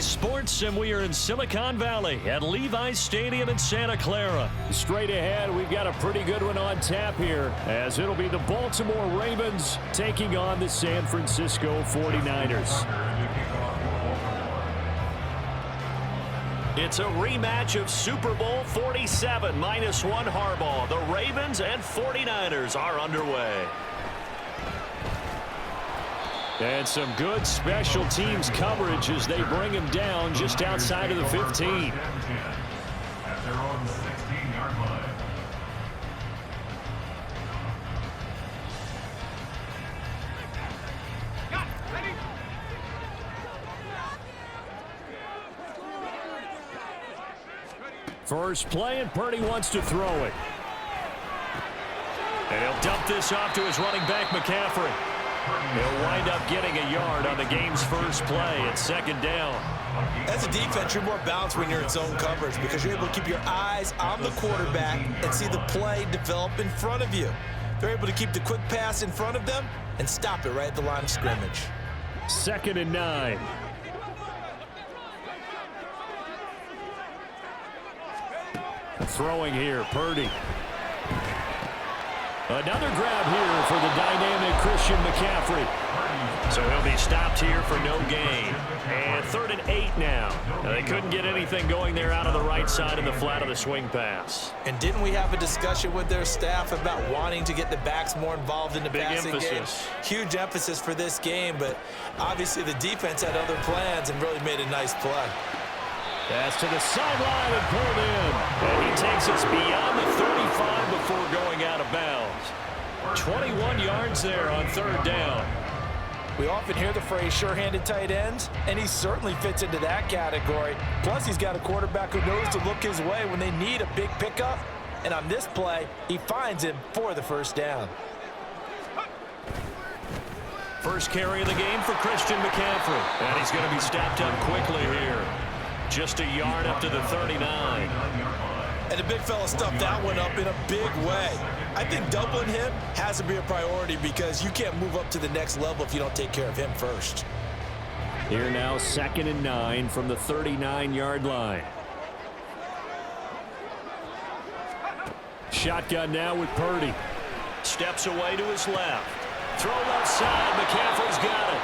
Sports, and we are in Silicon Valley at Levi's Stadium in Santa Clara. Straight ahead, we've got a pretty good one on tap here, as it'll be the Baltimore Ravens taking on the San Francisco 49ers. It's a rematch of Super Bowl 47, -1 Harbaugh. The Ravens and 49ers are underway. And some good special teams coverage as they bring him down just outside of the 15. First play, and Purdy wants to throw it. And he'll dump this off to his running back, McCaffrey. He'll wind up getting a yard on the game's first play at second down. As a defense, you're more balanced when you're in zone coverage because you're able to keep your eyes on the quarterback and see the play develop in front of you. They're able to keep the quick pass in front of them and stop it right at the line of scrimmage. 2nd and 9. Throwing here, Purdy. Another grab here for the dynamic Christian McCaffrey. So he'll be stopped here for no gain. And 3rd and 8 now. They couldn't get anything going there out of the right side in the flat of the swing pass. And didn't we have a discussion with their staff about wanting to get the backs more involved in the passing game? Huge emphasis for this game, but obviously the defense had other plans and really made a nice play. Pass to the sideline and pulled in. And he takes us beyond the 35 before going out of bounds. 21 yards there on 3rd down. We often hear the phrase sure-handed tight ends, and he certainly fits into that category. Plus, he's got a quarterback who knows to look his way when they need a big pickup. And on this play, he finds him for the first down. First carry of the game for Christian McCaffrey. And he's going to be stopped up quickly here. Just a yard up to the 39. And the big fella stuffed that one up in a big way. I think doubling him has to be a priority because you can't move up to the next level if you don't take care of him first. Here now, 2nd and 9 from the 39-yard line. Shotgun now with Purdy. Steps away to his left. Throw left side. McCaffrey's got it.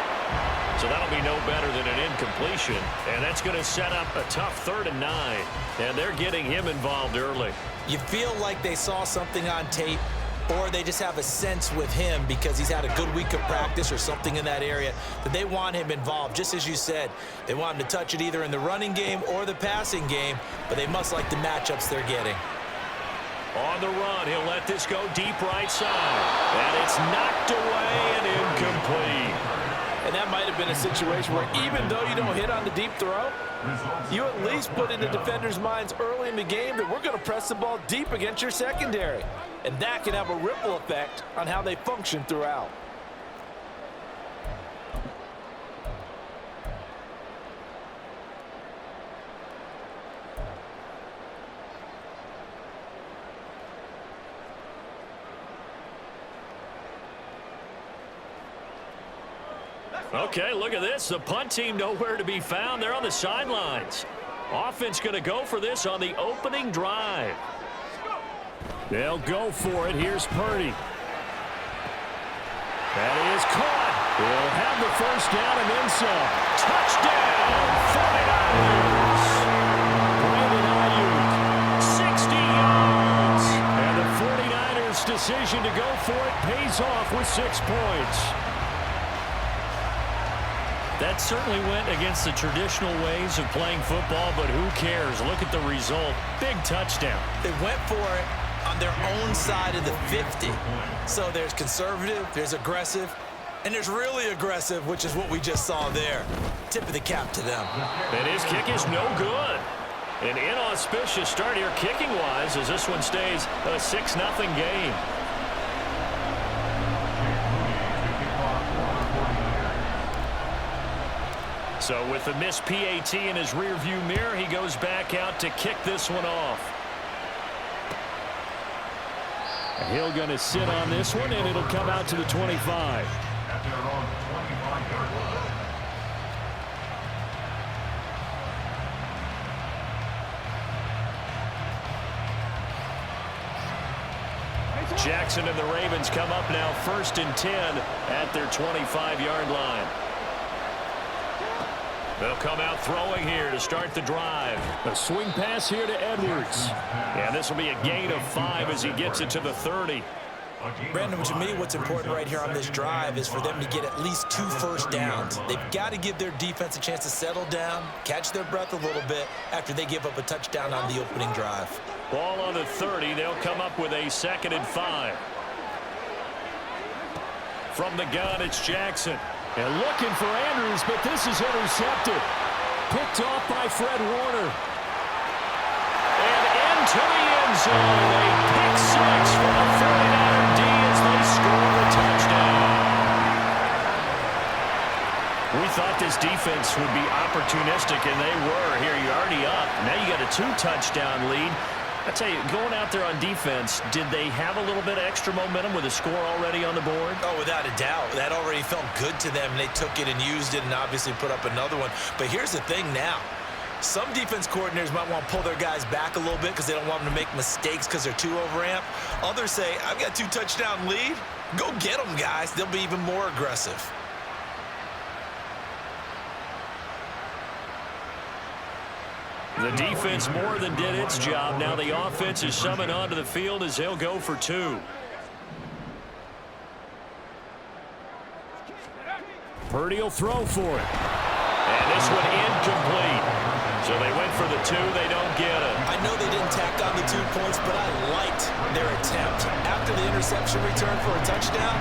So that'll be no better than an incompletion. And that's going to set up a tough 3rd and 9. And they're getting him involved early. You feel like they saw something on tape, or they just have a sense with him because he's had a good week of practice or something in that area that they want him involved. Just as you said, they want him to touch it either in the running game or the passing game, but they must like the matchups they're getting. On the run, he'll let this go deep right side. And it's knocked away and incomplete. And that might have been a situation where even though you don't hit on the deep throw, you at least put in the defenders' minds early in the game that we're going to press the ball deep against your secondary. And that can have a ripple effect on how they function throughout. Okay, look at this. The punt team nowhere to be found. They're on the sidelines. Offense going to go for this on the opening drive. They'll go for it. Here's Purdy. That is caught. He'll have the first down and then some. Touchdown, 49ers. Brandon Ayuk, 60 yards. And the 49ers' decision to go for it pays off with 6 points. That certainly went against the traditional ways of playing football, but who cares? Look at the result. Big touchdown. They went for it on their own side of the 50. So there's conservative, there's aggressive, and there's really aggressive, which is what we just saw there. Tip of the cap to them. And his kick is no good. An inauspicious start here kicking-wise as this one stays a 6-0 game. So with the missed PAT in his rearview mirror, he goes back out to kick this one off. Hill going to sit on this one, and it'll come out to the 25. Jackson and the Ravens come up now 1st and 10 at their 25-yard line. They'll come out throwing here to start the drive. A swing pass here to Edwards. And this will be a gain of 5 as he gets it to the 30. Brandon, to me, what's important right here on this drive is for them to get at least 2 first downs. They've got to give their defense a chance to settle down, catch their breath a little bit after they give up a touchdown on the opening drive. Ball on the 30. They'll come up with a 2nd and 5. From the gun, it's Jackson. And looking for Andrews, but this is intercepted. Picked off by Fred Warner. And into the end zone. A pick 6 for the 49er D as they score the touchdown. We thought this defense would be opportunistic, and they were. Here, you're already up. Now you got a 2-touchdown lead. I tell you, going out there on defense, did they have a little bit of extra momentum with a score already on the board? Oh, without a doubt. That already felt good to them. They took it and used it and obviously put up another one. But here's the thing now. Some defense coordinators might want to pull their guys back a little bit because they don't want them to make mistakes because they're too overamped. Others say, I've got a 2-touchdown lead. Go get them, guys. They'll be even more aggressive. The defense more than did its job. Now the offense is summoned onto the field as they'll go for 2. Purdy will throw for it. And this one incomplete. So they went for the 2. They don't get it. I know they didn't tack on the 2 points, but I liked their attempt. After the interception return for a touchdown,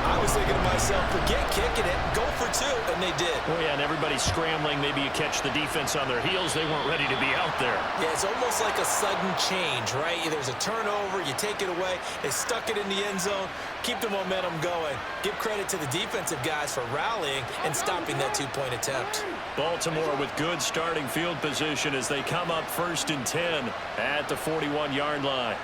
I was thinking to myself, forget kicking it, go for 2, and they did. Well, yeah, and everybody's scrambling. Maybe you catch the defense on their heels. They weren't ready to be out there. Yeah, it's almost like a sudden change, right? There's a turnover, you take it away, they stuck it in the end zone, keep the momentum going. Give credit to the defensive guys for rallying and stopping that 2-point attempt. Baltimore with good starting field position as they come up 1st and 10 at the 41-yard line.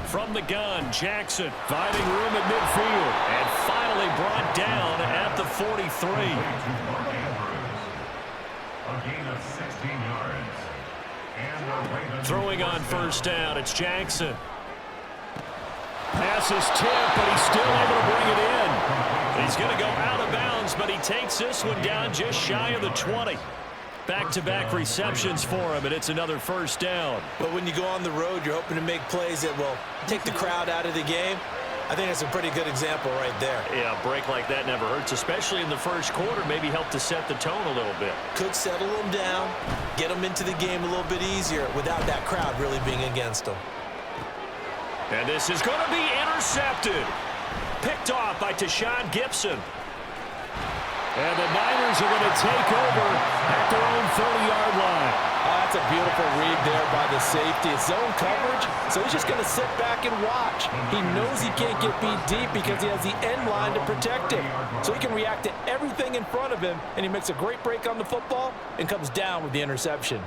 From the gun, Jackson finding room at midfield and finally brought down at the 43. A gain of 16 yards. And the Ravens throwing on 1st down, it's Jackson. Pass is tipped, but he's still able to bring it in. He's going to go out of bounds, but he takes this one down just shy of the 20. Back-to-back receptions for him, and it's another 1st down. But when you go on the road, you're hoping to make plays that will take the crowd out of the game. I think that's a pretty good example right there. Yeah, a break like that never hurts, especially in the 1st quarter. Maybe help to set the tone a little bit. Could settle them down, get them into the game a little bit easier without that crowd really being against them. And this is going to be intercepted. Picked off by Tashawn Gibson. And the Niners are going to take over at their own 30-yard line. Oh, that's a beautiful read there by the safety. It's zone coverage, so he's just going to sit back and watch. He knows he can't get beat deep because he has the end line to protect him. So he can react to everything in front of him, and he makes a great break on the football and comes down with the interception.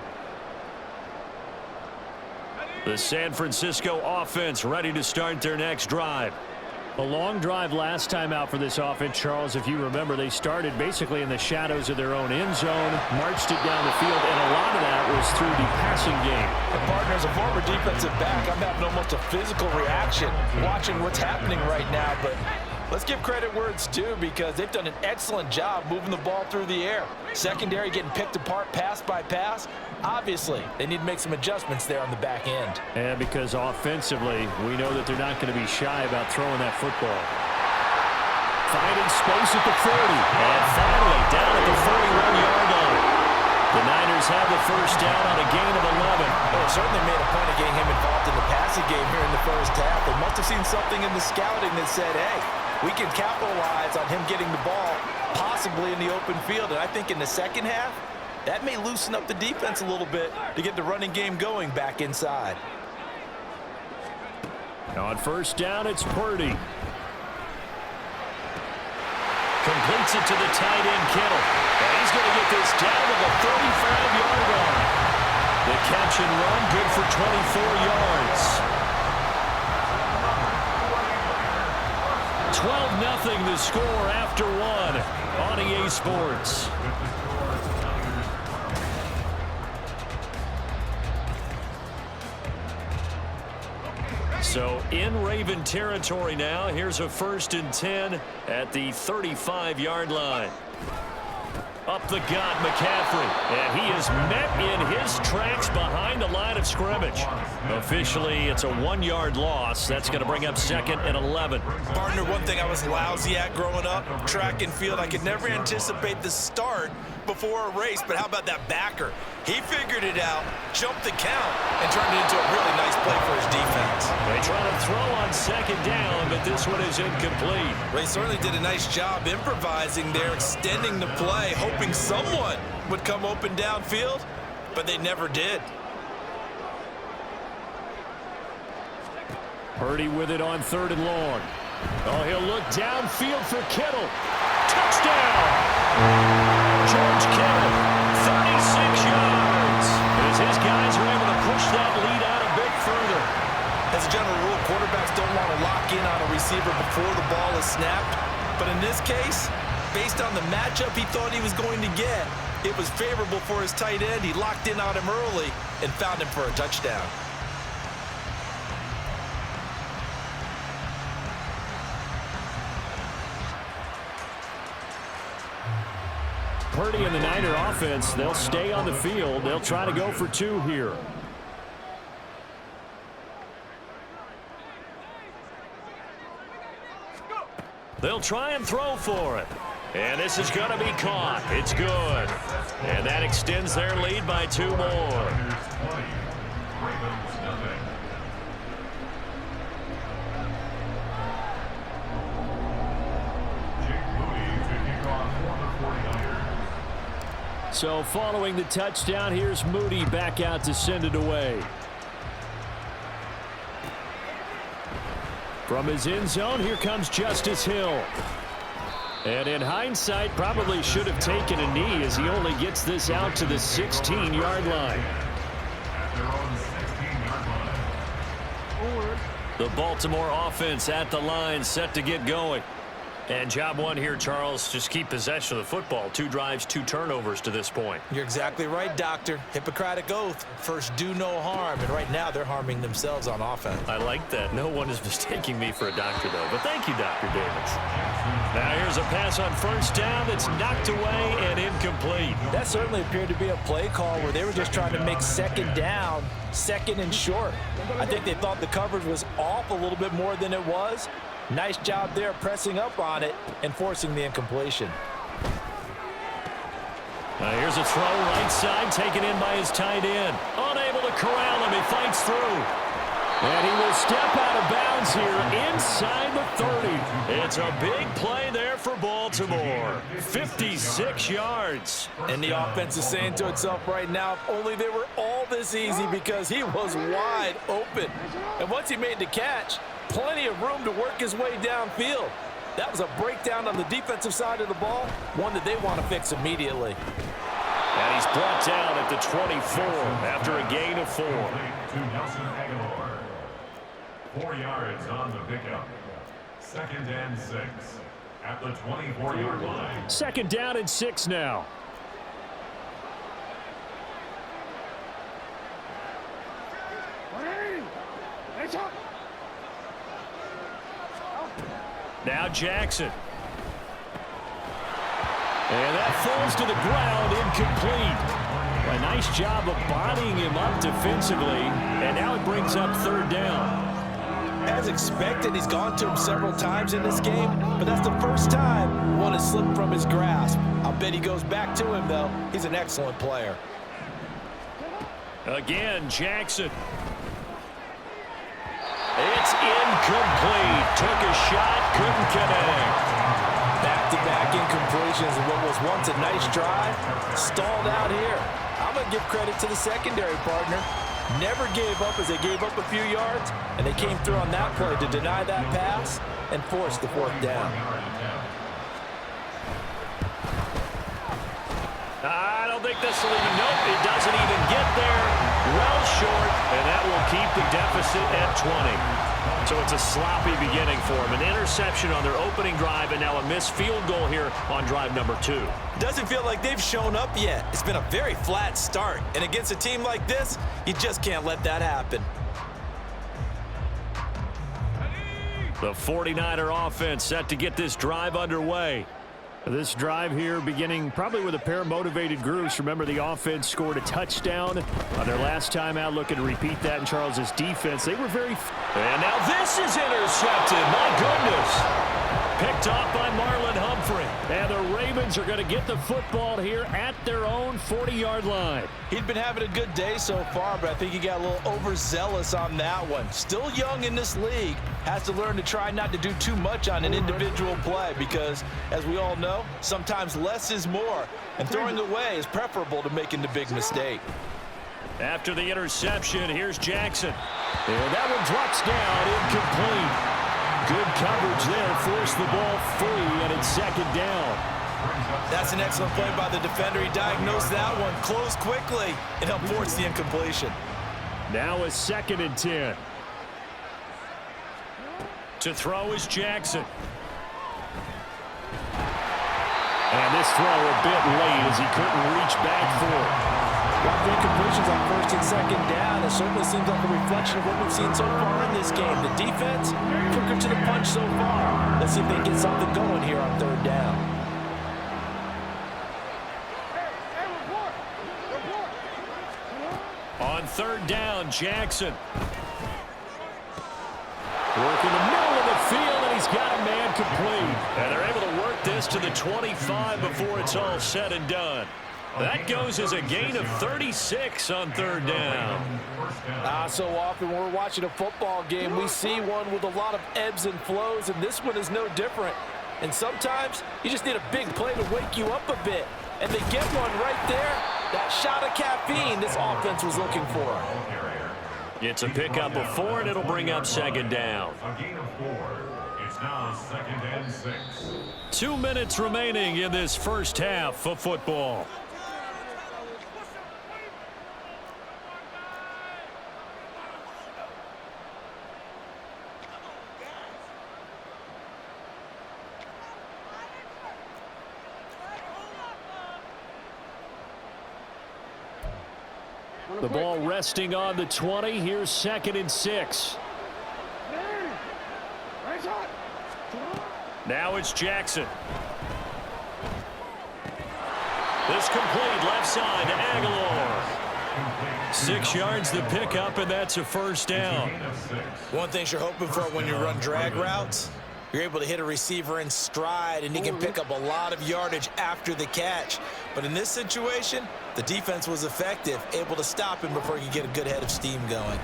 The San Francisco offense ready to start their next drive. A long drive last time out for this offense, Charles. If you remember, they started basically in the shadows of their own end zone, marched it down the field, and a lot of that was through the passing game. And partner, as a former defensive back, I'm having almost a physical reaction watching what's happening right now. But let's give credit where it's due because they've done an excellent job moving the ball through the air. Secondary getting picked apart pass by pass. Obviously, they need to make some adjustments there on the back end. And because offensively, we know that they're not going to be shy about throwing that football. Finding space at the 40. And finally, down at the 41-yard line. The Niners have the 1st down on a gain of 11. Well, it certainly made a point of getting him involved in the passing game here in the 1st half. They must have seen something in the scouting that said, hey, we can capitalize on him getting the ball possibly in the open field. And I think in the 2nd half, that may loosen up the defense a little bit to get the running game going back inside. On 1st down, it's Purdy. Completes it to the tight end, Kittle. And he's going to get this down to the 35-yard line. The catch and run, good for 24 yards. 12-0 the score after one on EA Sports. So in Raven territory now. Here's a 1st and 10 at the 35-yard line. Up the gut, McCaffrey. And he is met in his tracks behind the line of scrimmage. Officially, it's a 1-yard loss. That's going to bring up 2nd and 11. Partner, one thing I was lousy at growing up, track and field, I could never anticipate the start before a race, but how about that backer? He figured it out, jumped the count, and turned it into a really nice play for his defense. They try to throw on 2nd down, but this one is incomplete. They certainly did a nice job improvising there, extending the play, hoping someone would come open downfield, but they never did. Purdy with it on 3rd and long. Oh, he'll look downfield for Kittle. Touchdown! George Kittle, 36 yards. As his guys are able to push that lead out a bit further. As a general rule, quarterbacks don't want to lock in on a receiver before the ball is snapped. But in this case, based on the matchup he thought he was going to get, it was favorable for his tight end. He locked in on him early and found him for a touchdown. Purdy and the Niner offense, they'll stay on the field. They'll try to go for 2 here. They'll try and throw for it. And this is going to be caught. It's good. And that extends their lead by 2 more. So following the touchdown, here's Moody back out to send it away. From his end zone, here comes Justice Hill. And in hindsight, probably should have taken a knee as he only gets this out to the 16-yard line. The Baltimore offense at the line, set to get going. And job one here, Charles, just keep possession of the football. 2 drives, 2 turnovers to this point. You're exactly right, Doctor. Hippocratic oath. First, do no harm. And right now, they're harming themselves on offense. I like that. No one is mistaking me for a doctor, though. But thank you, Dr. Davis. Now here's a pass on 1st down that's knocked away and incomplete. That certainly appeared to be a play call where they were just trying to make 2nd down, 2nd and short. I think they thought the coverage was off a little bit more than it was. Nice job there pressing up on it and forcing the incompletion. Here's a throw right side, taken in by his tight end. Unable to corral him, he fights through. And he will step out of bounds here inside the 30. It's a big play there for Baltimore. 56 yards. And the offense is saying to itself right now, if only they were all this easy, because he was wide open. And once he made the catch, plenty of room to work his way downfield. That was a breakdown on the defensive side of the ball, one that they want to fix immediately. And he's brought down at the 24 after a gain of 4. To Nelson Aguilar. 4 yards on the pickup. 2nd and 6 at the 24-yard line. 2nd down and 6 now. Now Jackson. And that falls to the ground, incomplete. A nice job of bodying him up defensively, and now it brings up 3rd down. As expected, he's gone to him several times in this game, but that's the first time one has slipped from his grasp. I'll bet he goes back to him, though. He's an excellent player. Again, Jackson. It's incomplete. Took a shot, couldn't connect. Back-to-back incompletions of what was once a nice drive. Stalled out here. I'm going to give credit to the secondary partner. Never gave up as they gave up a few yards, and they came through on that play to deny that pass and force the 4th down. I don't think this will even, nope, it doesn't even get there. Well short, and that will keep the deficit at 20. So it's a sloppy beginning for them. An interception on their opening drive and now a missed field goal here on drive number 2. Doesn't feel like they've shown up yet. It's been a very flat start. And against a team like this, you just can't let that happen. The 49er offense set to get this drive underway. This drive here beginning probably with a pair of motivated groups. Remember, the offense scored a touchdown on their last time out. Looking to repeat that in Charles's defense. They were very... And now this is intercepted. My goodness. Picked off by Marlon Humphrey. And the Ravens are going to get the football here at their own 40-yard line. He'd been having a good day so far, but I think he got a little overzealous on that one. Still young in this league. Has to learn to try not to do too much on an individual play because, as we all know, sometimes less is more. And throwing away is preferable to making the big mistake. After the interception, here's Jackson. And that one drops down, incomplete. Good coverage there, forced the ball free, and it's second down. That's an excellent play by the defender. He diagnosed that one, closed quickly, and helped force the incompletion. Now a 2nd and 10. To throw is Jackson. And this throw a bit late as he couldn't reach back for it. Got the incompletions on 1st and 2nd down. It certainly seems like a reflection of what we've seen so far in this game. The defense, quicker to the punch so far. Let's see if they can get something going here on 3rd down. On 3rd down, Jackson. Working the middle of the field, and he's got a man complete. And they're able to work this to the 25 before it's all said and done. That goes as a gain of 36 on 3rd down. So often when we're watching a football game, we see one with a lot of ebbs and flows, and this one is no different. And sometimes you just need a big play to wake you up a bit. And they get one right there. That shot of caffeine this offense was looking for. It's a pickup of 4, and it'll bring up 2nd down. A gain of 4. It's now 2nd and 6. 2 minutes remaining in this first half of football. The ball resting on the 20. Here's 2nd and 6. Now it's Jackson. This complete left side to Aguilar. 6 yards the pickup, and that's a 1st down. One thing you're hoping for when you run drag routes, you're able to hit a receiver in stride, and he can pick up a lot of yardage after the catch. But in this situation, the defense was effective, able to stop him before he could get a good head of steam going.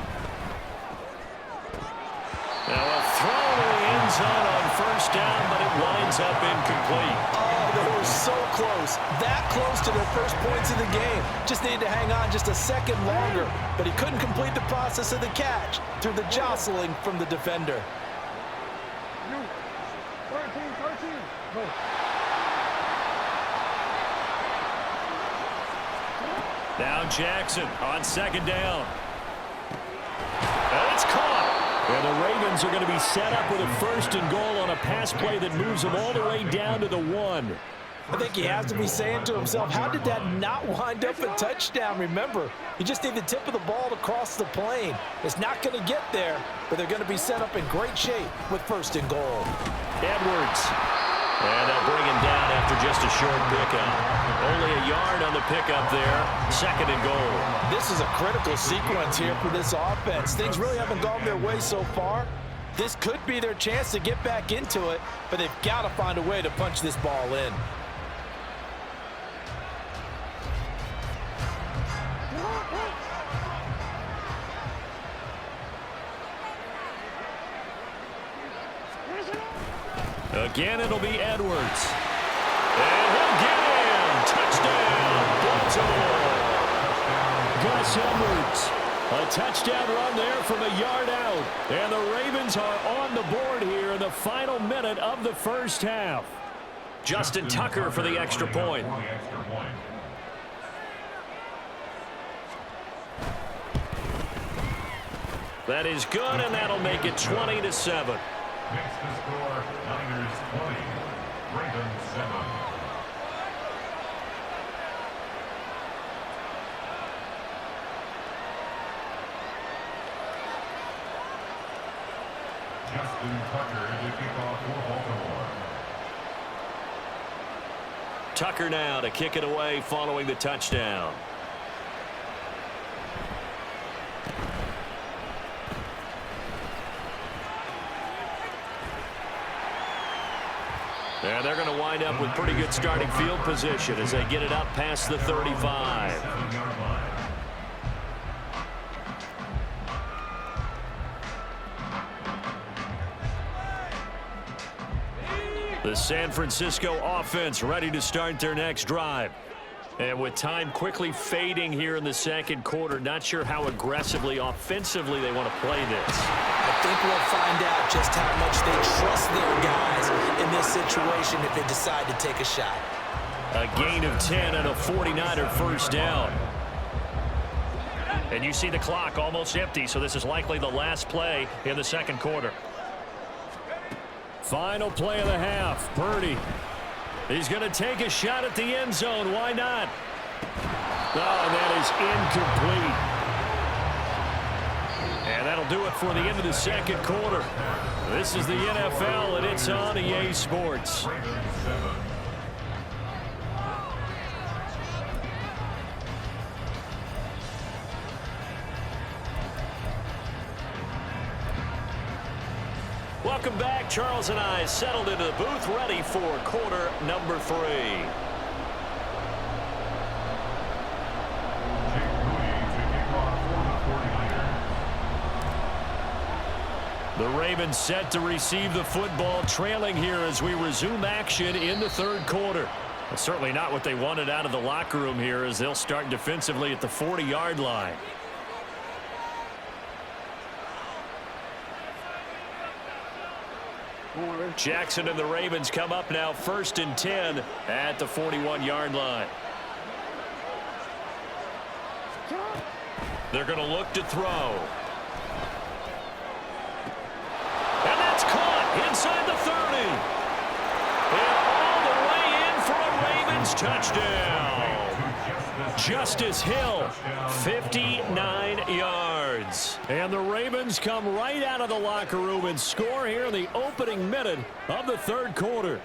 Now a throw to the end zone on 1st down, but it winds up incomplete. Oh, they were so close. That close to their first points of the game. Just needed to hang on just a second longer, but he couldn't complete the process of the catch through the jostling from the defender. Now Jackson on 2nd down. And it's caught. And the Ravens are going to be set up with a 1st and goal on a pass play that moves them all the way down to the 1. I think he has to be saying to himself, how did that not wind up a touchdown? Remember, you just need the tip of the ball to cross the plane. It's not going to get there, but they're going to be set up in great shape with 1st and goal. Edwards. And they'll bring him down after just a short pickup. Only a yard on the pickup there. 2nd and goal. This is a critical sequence here for this offense. Things really haven't gone their way so far. This could be their chance to get back into it, but they've got to find a way to punch this ball in. Again, it'll be Edwards. And he'll get in. Touchdown, Baltimore. Gus Edwards. A touchdown run there from a yard out. And the Ravens are on the board here in the final minute of the first half. Justin Tucker for the extra point. That is good, and that'll make it 20-7. Makes the score Niners 20, Ravens 7. Justin Tucker to kick off for Baltimore. Tucker now to kick it away following the touchdown. And they're going to wind up with pretty good starting field position as they get it up past the 35. The San Francisco offense ready to start their next drive. And with time quickly fading here in the second quarter, not sure how aggressively, offensively they want to play this. I think we'll find out just how much they trust their guys in this situation if they decide to take a shot. A gain of 10 and a 49er first down. And you see the clock almost empty, so this is likely the last play in the second quarter. Final play of the half. Purdy. He's going to take a shot at the end zone. Why not? Oh, and that is incomplete. And that'll do it for the end of the second quarter. This is the NFL, and it's on EA Sports. Welcome back. Charles and I settled into the booth, ready for quarter number 3. The Ravens set to receive the football, trailing here as we resume action in the third quarter. Well, certainly not what they wanted out of the locker room here as they'll start defensively at the 40-yard line. Jackson and the Ravens come up now 1st and 10 at the 41-yard line. They're going to look to throw. And that's caught inside the 30. And all the way in for a Ravens touchdown. Justice Hill, 59 yards. And the Ravens come right out of the locker room and score here in the opening minute of the third quarter.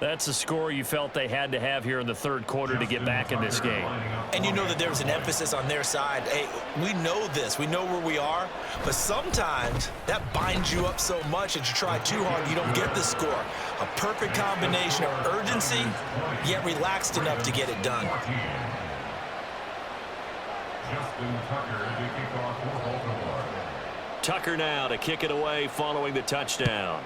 That's the score you felt they had to have here in the third quarter to get back in this game. And you know that there was an emphasis on their side. Hey, we know this. We know where we are. But sometimes that binds you up so much that you try too hard, you don't get the score. A perfect combination of urgency, yet relaxed enough to get it done. Justin Tucker to kick off for Baltimore. Tucker now to kick it away following the touchdown.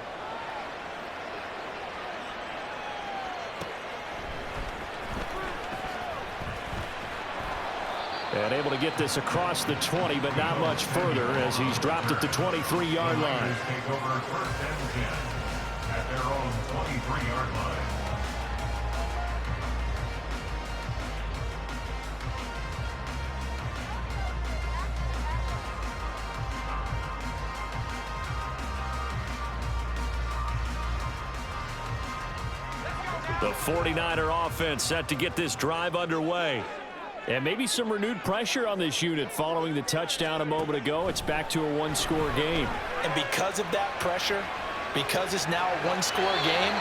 And able to get this across the 20, but not much further as he's dropped at the 23-yard line. Take over 1st and 10 at their own 23-yard line. The 49er offense set to get this drive underway. And maybe some renewed pressure on this unit following the touchdown a moment ago. It's back to a one-score game. And because of that pressure, because it's now a one-score game,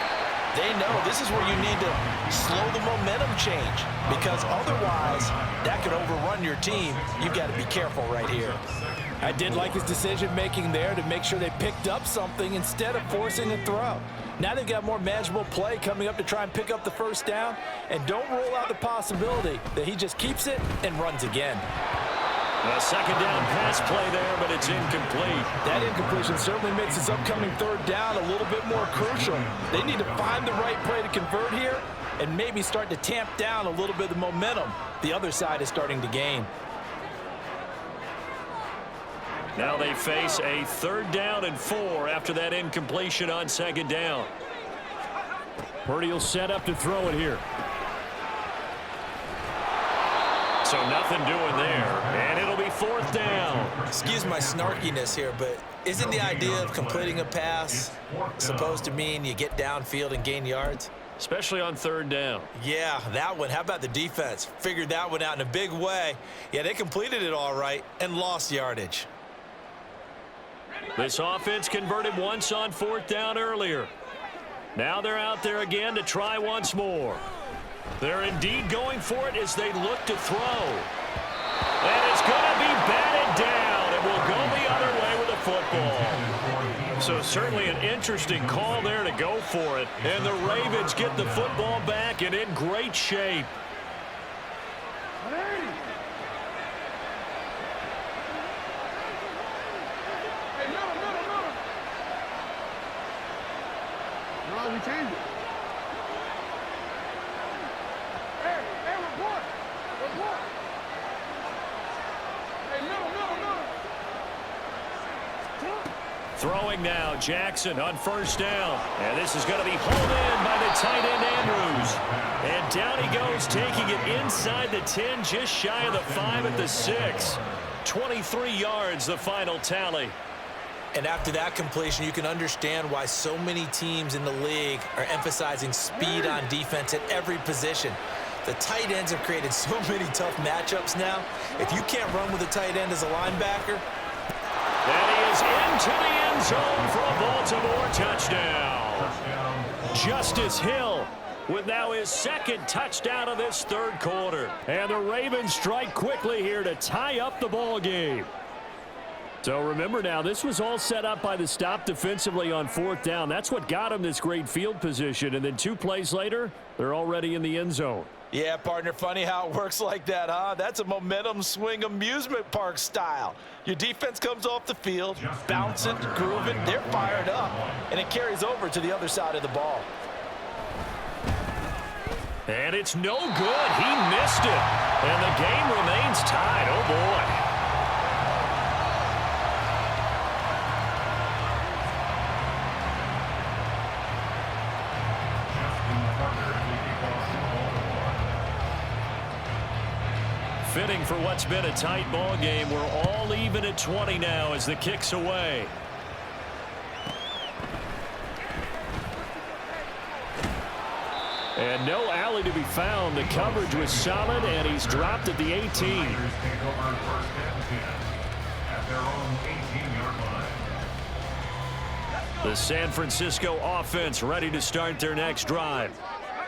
they know this is where you need to slow the momentum change, because otherwise that could overrun your team. You've got to be careful right here. I did like his decision-making there to make sure they picked up something instead of forcing a throw. Now they've got more manageable play coming up to try and pick up the first down, and don't rule out the possibility that he just keeps it and runs again. A second down pass play there, but it's incomplete. That incompletion certainly makes this upcoming third down a little bit more crucial. They need to find the right play to convert here and maybe start to tamp down a little bit of the momentum the other side is starting to gain. Now they face a 3rd down and 4 after that incompletion on second down. Purdy will set up to throw it here. So nothing doing there, and it'll be 4th down. Excuse my snarkiness here, but isn't the idea of completing a pass supposed to mean you get downfield and gain yards? Especially on 3rd down. Yeah, that one. How about the defense? Figured that one out in a big way. Yeah, they completed it all right and lost yardage. This offense converted once on 4th down earlier. Now they're out there again to try once more. They're indeed going for it as they look to throw. And it's going to be batted down. It will go the other way with the football. So certainly an interesting call there to go for it. And the Ravens get the football back and in great shape. We changed it. Hey, report. Hey, middle. Throwing now, Jackson on 1st down. And this is going to be hauled in by the tight end, Andrews. And down he goes, taking it inside the 10, just shy of the 5 at the 6. 23 yards, the final tally. And after that completion, you can understand why so many teams in the league are emphasizing speed on defense at every position. The tight ends have created so many tough matchups now. If you can't run with a tight end as a linebacker. And he is into the end zone for a Baltimore touchdown. Justice Hill with now his 2nd touchdown of this 3rd quarter. And the Ravens strike quickly here to tie up the ball game. So remember now, this was all set up by the stop defensively on 4th down. That's what got them this great field position. And then 2 plays later, they're already in the end zone. Yeah, partner, funny how it works like that, huh? That's a momentum swing amusement park style. Your defense comes off the field, bouncing, grooving, they're fired up, and it carries over to the other side of the ball. And it's no good. He missed it. And the game remains tied. Oh, boy. Fitting for what's been a tight ball game. We're all even at 20 now as the kick's away. And no alley to be found. The coverage was solid, and he's dropped at the 18. The San Francisco offense ready to start their next drive.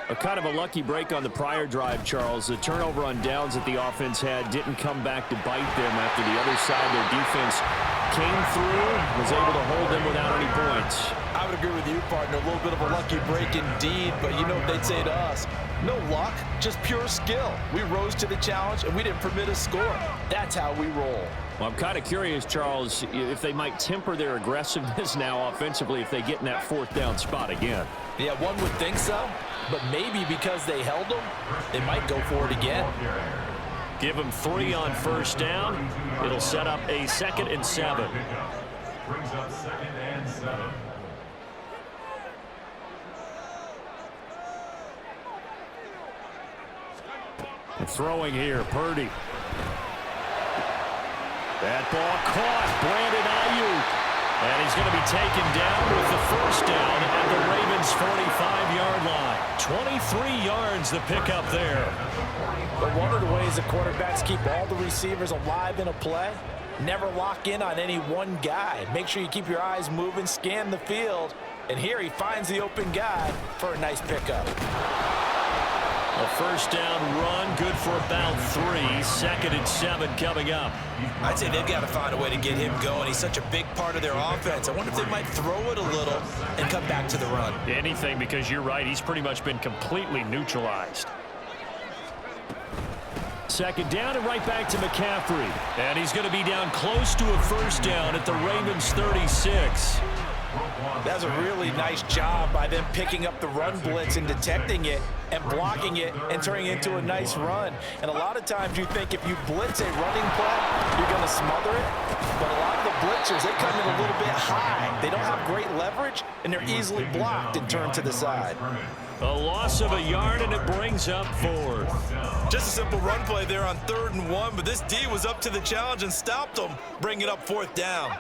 A kind of a lucky break on the prior drive, Charles. The turnover on downs that the offense had didn't come back to bite them after the other side. Their defense came through, was able to hold them without any points. I would agree with you, partner. A little bit of a lucky break indeed, but you know what they'd say to us. No luck, just pure skill. We rose to the challenge, and we didn't permit a score. That's how we roll. Well, I'm kind of curious, Charles, if they might temper their aggressiveness now offensively if they get in that 4th down spot again. Yeah, one would think so, but maybe because they held them, they might go for it again. Give them 3 on 1st down. It'll set up a 2nd and 7. Brings up 2nd and 7. Throwing here, Purdy. That ball caught, Brandon Ayuk. And he's going to be taken down with the 1st down at the Ravens' 45-yard line. 23 yards the pickup there. But one of the ways the quarterbacks keep all the receivers alive in a play, never lock in on any one guy. Make sure you keep your eyes moving, scan the field. And here he finds the open guy for a nice pickup. A 1st down run, good for about 3. 2nd and 7 coming up. I'd say they've got to find a way to get him going. He's such a big part of their offense. I wonder if they might throw it a little and come back to the run. Anything, because you're right. He's pretty much been completely neutralized. 2nd down and right back to McCaffrey. And he's going to be down close to a 1st down at the Ravens' 36. That's a really nice job by them picking up the run blitz and detecting it and blocking it and turning it into a nice run. And a lot of times you think if you blitz a running play, you're going to smother it. But a lot of the blitzers, they come in a little bit high. They don't have great leverage, and they're easily blocked and turned to the side. A loss of a yard, and it brings up 4th. Just a simple run play there on 3rd and 1, but this D was up to the challenge and stopped them, bringing up 4th down.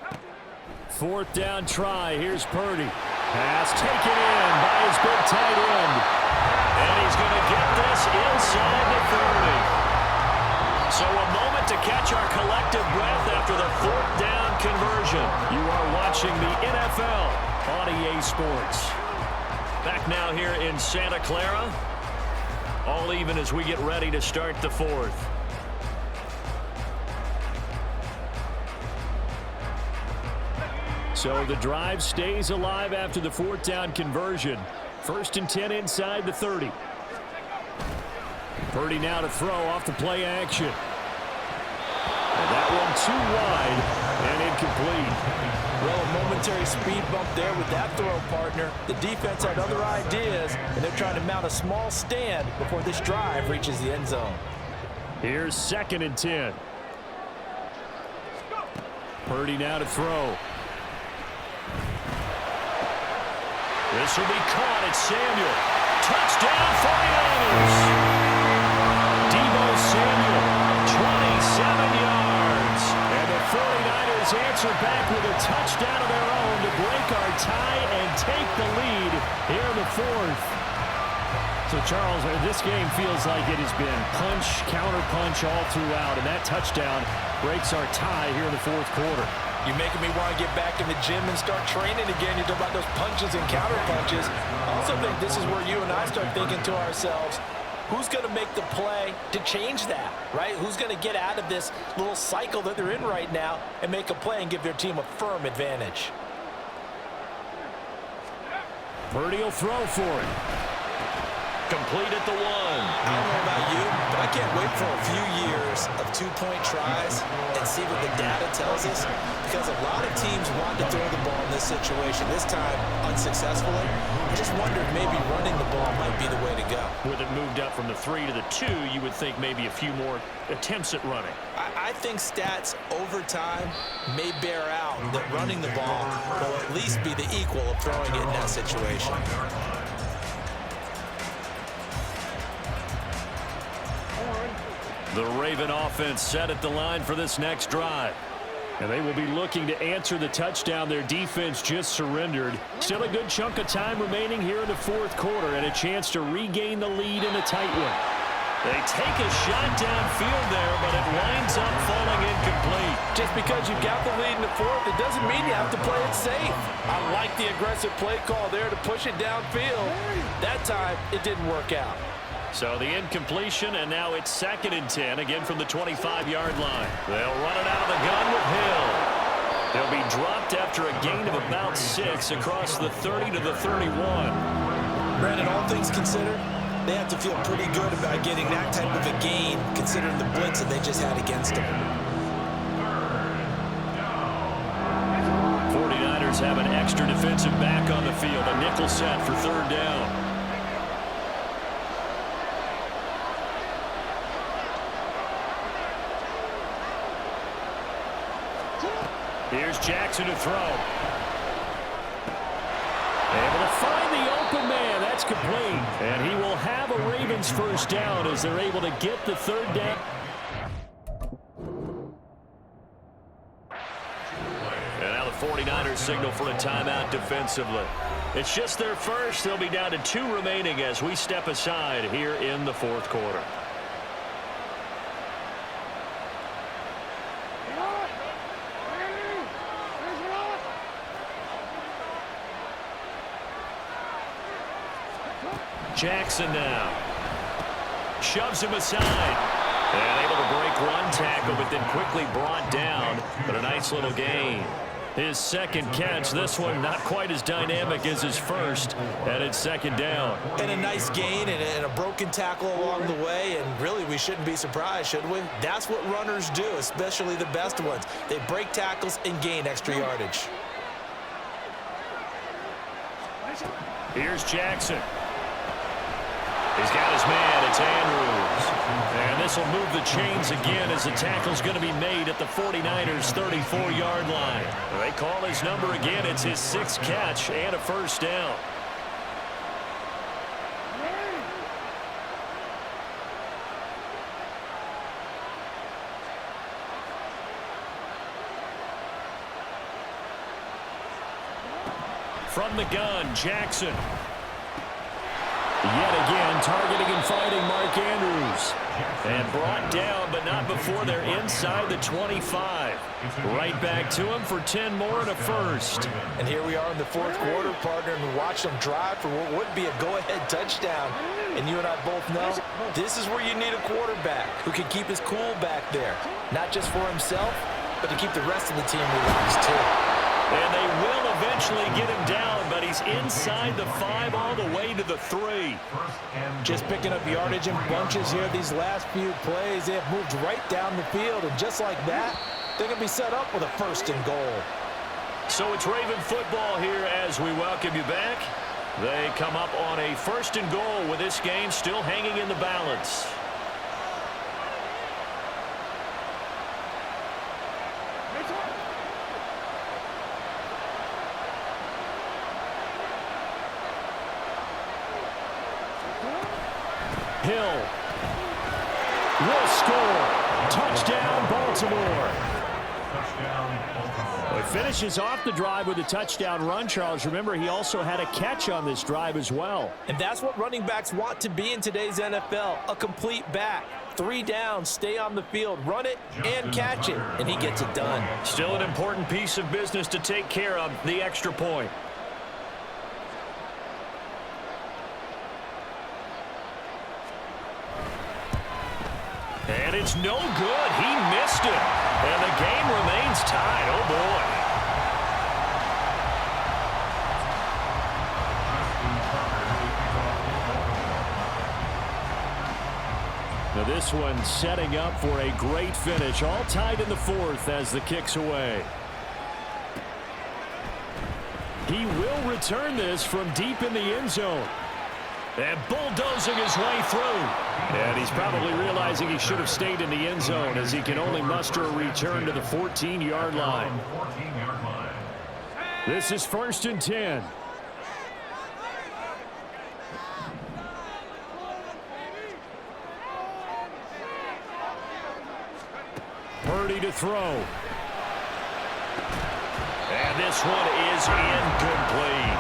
4th down try. Here's Purdy. Pass taken in by his big tight end. And he's going to get this inside the 30. So a moment to catch our collective breath after the 4th down conversion. You are watching the NFL on EA Sports. Back now here in Santa Clara. All even as we get ready to start the 4th. So the drive stays alive after the 4th down conversion. 1st and 10 inside the 30. Purdy now to throw off the play action. And that one too wide and incomplete. Well, a momentary speed bump there with that throw, partner. The defense had other ideas, and they're trying to mount a small stand before this drive reaches the end zone. Here's 2nd and 10. Purdy now to throw. This will be caught. It's Samuel. Touchdown 49ers. Deebo Samuel, 27 yards. And the 49ers answer back with a touchdown of their own to break our tie and take the lead here in the 4th. So, Charles, this game feels like it has been punch, counter-punch all throughout, and that touchdown breaks our tie here in the 4th quarter. You're making me want to get back in the gym and start training again. You talk about those punches and counter punches. I also think this is where you and I start thinking to ourselves, who's going to make the play to change that, right? Who's going to get out of this little cycle that they're in right now and make a play and give their team a firm advantage? Purdy will throw for it. Complete at the 1. I don't know about you, but I can't wait for a few years of 2-point tries and see what the data tells us, because a lot of teams want to throw the ball in this situation, this time unsuccessfully. I just wondered maybe running the ball might be the way to go. With it moved up from the 3 to the 2, you would think maybe a few more attempts at running. I think stats over time may bear out that running the ball will at least be the equal of throwing it in that situation. The Raven offense set at the line for this next drive. And they will be looking to answer the touchdown their defense just surrendered. Still a good chunk of time remaining here in the 4th quarter and a chance to regain the lead in a tight one. They take a shot downfield there, but it winds up falling incomplete. Just because you've got the lead in the 4th, it doesn't mean you have to play it safe. I like the aggressive play call there to push it downfield. That time, it didn't work out. So the incompletion, and now it's 2nd and 10, again from the 25-yard line. They'll run it out of the gun with Hill. He'll be dropped after a gain of about 6 across the 30 to the 31. Brandon, all things considered, they have to feel pretty good about getting that type of a gain, considering the blitz that they just had against them. 49ers have an extra defensive back on the field, a nickel set for 3rd down. Here's Jackson to throw. Able to find the open man. That's complete. And he will have a Ravens 1st down as they're able to get the 3rd down. And now the 49ers signal for a timeout defensively. It's just their first. They'll be down to 2 remaining as we step aside here in the 4th quarter. Jackson now shoves him aside and able to break one tackle, but then quickly brought down. But a nice little gain. His 2nd catch, this one not quite as dynamic as his first, and it's 2nd down. And a nice gain and a broken tackle along the way, and really we shouldn't be surprised, should we? That's what runners do, especially the best ones. They break tackles and gain extra yardage. Here's Jackson. He's got his man. It's Andrews. And this will move the chains again as the tackle's going to be made at the 49ers' 34-yard line. They call his number again. It's his 6th catch and a first down. From the gun, Jackson. Yet again, targeting and fighting Mark Andrews. And brought down, but not before they're inside the 25. Right back to him for 10 more and a first. And here we are in the fourth quarter, partner, and we watch them drive for what would be a go-ahead touchdown. And you and I both know this is where you need a quarterback who can keep his cool back there. Not just for himself, but to keep the rest of the team relaxed too. And they will eventually get him down, but he's inside the 5 all the way to the 3. Just picking up yardage in bunches here these last few plays. They have moved right down the field, and just like that, they're going to be set up with a 1st and goal. So it's Raven football here as we welcome you back. They come up on a 1st and goal with this game still hanging in the balance. Hill will score. Touchdown, Baltimore. Well, he finishes off the drive with a touchdown run, Charles. Remember, he also had a catch on this drive as well. And that's what running backs want to be in today's NFL, a complete back. 3 downs, stay on the field, run it, and catch it, and he gets it done. Still an important piece of business to take care of, the extra point. And it's no good. He missed it. And the game remains tied. Oh, boy. Now this one setting up for a great finish. All tied in the 4th as the kick's away. He will return this from deep in the end zone. And bulldozing his way through. And he's probably realizing he should have stayed in the end zone as he can only muster a return to the 14-yard line. This is 1st and 10. Purdy to throw. And this one is incomplete.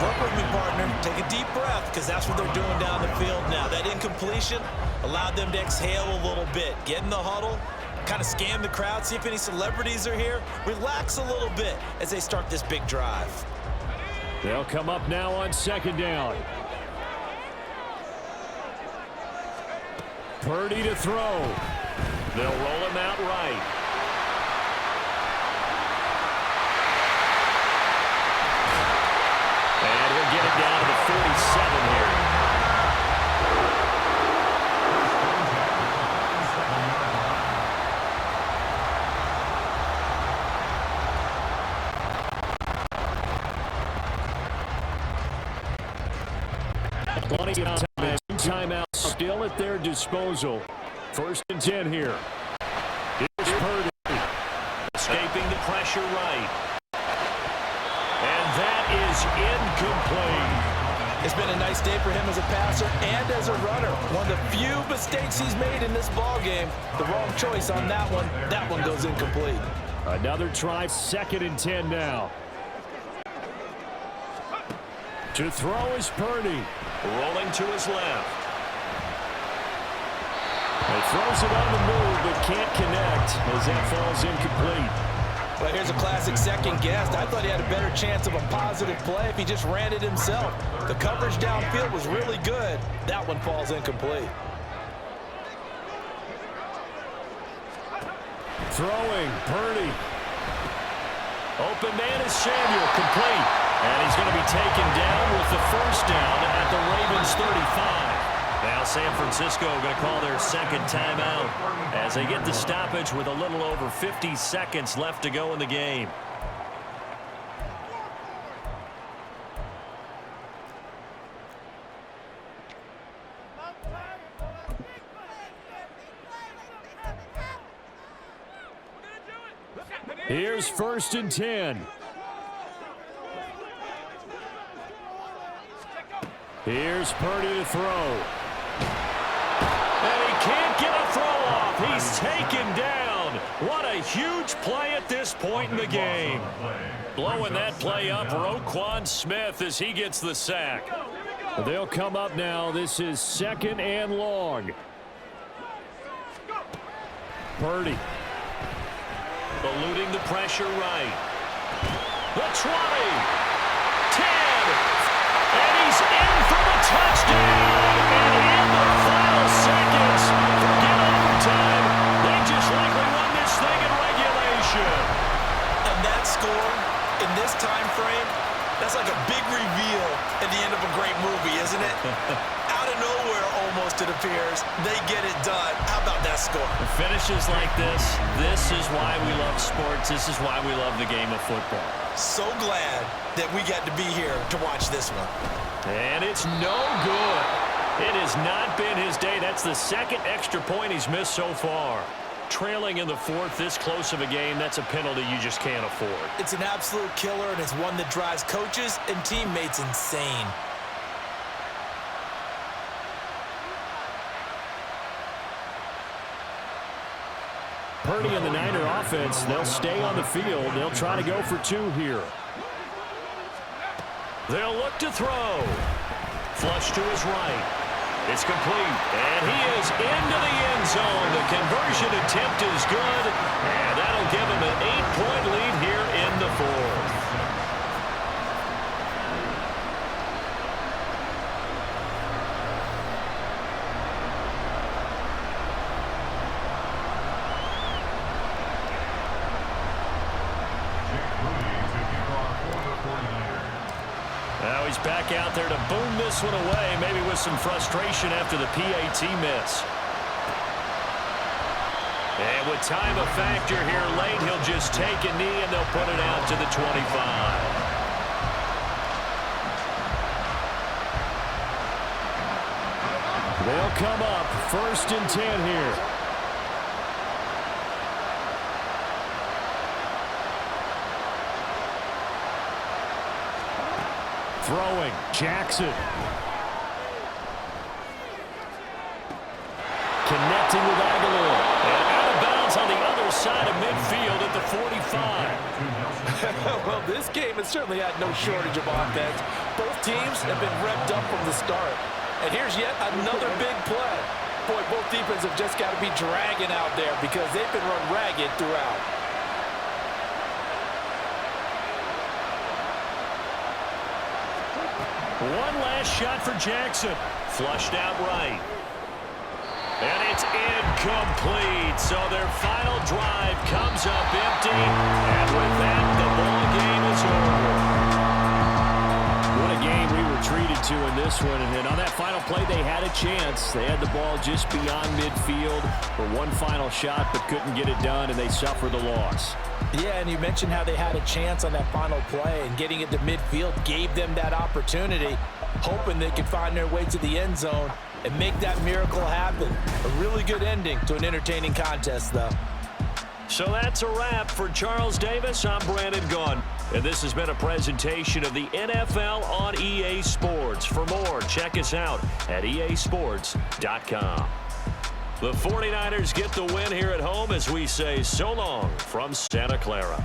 Work with me, partner. Take a deep breath, because that's what they're doing down the field now. That incompletion allowed them to exhale a little bit. Get in the huddle, kind of scan the crowd, see if any celebrities are here. Relax a little bit as they start this big drive. They'll come up now on 2nd down. Purdy to throw. They'll roll him out right. And he'll get it down to the 47 here. Timeout still at their disposal. 1st and 10 here. Here's Purdy. Escaping the pressure right. And that is incomplete. It's been a nice day for him as a passer and as a runner. One of the few mistakes he's made in this ball game. The wrong choice on that one. That one goes incomplete. Another try, 2nd and 10 now. To throw is Purdy. Rolling to his left. He throws it on the move, but can't connect as that falls incomplete. Well, here's a classic second guess. I thought he had a better chance of a positive play if he just ran it himself. The coverage downfield was really good. That one falls incomplete. Throwing, Purdy. Open man is Samuel, complete. And he's going to be taken down with the 1st down at the Ravens 35. Now Sanfrancisco going to call their 2nd timeout as they get the stoppage with a little over 50 seconds left to go in the game. Here's 1st and 10. Here's Purdy to throw. And he can't get a throw off. He's taken down. What a huge play at this point in the game. Blowing that play up, Roquan Smith, as he gets the sack. They'll come up now. This is 2nd and long. Purdy. Eluding the pressure right. The 20. 10. And he's in for the touchdown. And in the final seconds, forget overtime. They just likely won this thing in regulation. And that score in this time frame, that's like a big reveal at the end of a great movie, isn't it? Out of nowhere, almost, it appears, they get it done. How about that score? Finishes like this is why we love sports. This is why we love the game of football. So glad that we got to be here to watch this one. And it's no good. It has not been his day. That's the 2nd extra point he's missed so far. Trailing in the 4th, this close of a game, that's a penalty you just can't afford. It's an absolute killer, and it's one that drives coaches and teammates insane. Purdy and the Niner offense, they'll stay on the field. They'll try to go for 2 here. They'll look to throw. Flush to his right. It's complete, and he is into the end zone. The conversion attempt is good, and that'll give him an 8-point lead here in the 4th. Now he's back out there to boom this one away, maybe with some frustration after the PAT miss. And with time a factor here late, he'll just take a knee and they'll put it out to the 25. They'll come up 1st and 10 here. Throwing, Jackson. Connecting with Aguilar. And out of bounds on the other side of midfield at the 45. Well, this game has certainly had no shortage of offense. Both teams have been revved up from the start. And here's yet another big play. Boy, both defenses have just got to be dragging out there because they've been run ragged throughout. One last shot for Jackson. Flushed out right. And it's incomplete. So their final drive comes up empty. And with that, the ball game is over. What a game we were treated to in this one. And then on that final play, they had a chance. They had the ball just beyond midfield for one final shot, but couldn't get it done, and they suffered the loss. Yeah, and you mentioned how they had a chance on that final play, and getting it to midfield gave them that opportunity, hoping they could find their way to the end zone and make that miracle happen. A really good ending to an entertaining contest, though. So that's a wrap for Charles Davis. I'm Brandon Gunn, and this has been a presentation of the NFL on EA Sports. For more, check us out at easports.com. The 49ers get the win here at home as we say so long from Santa Clara.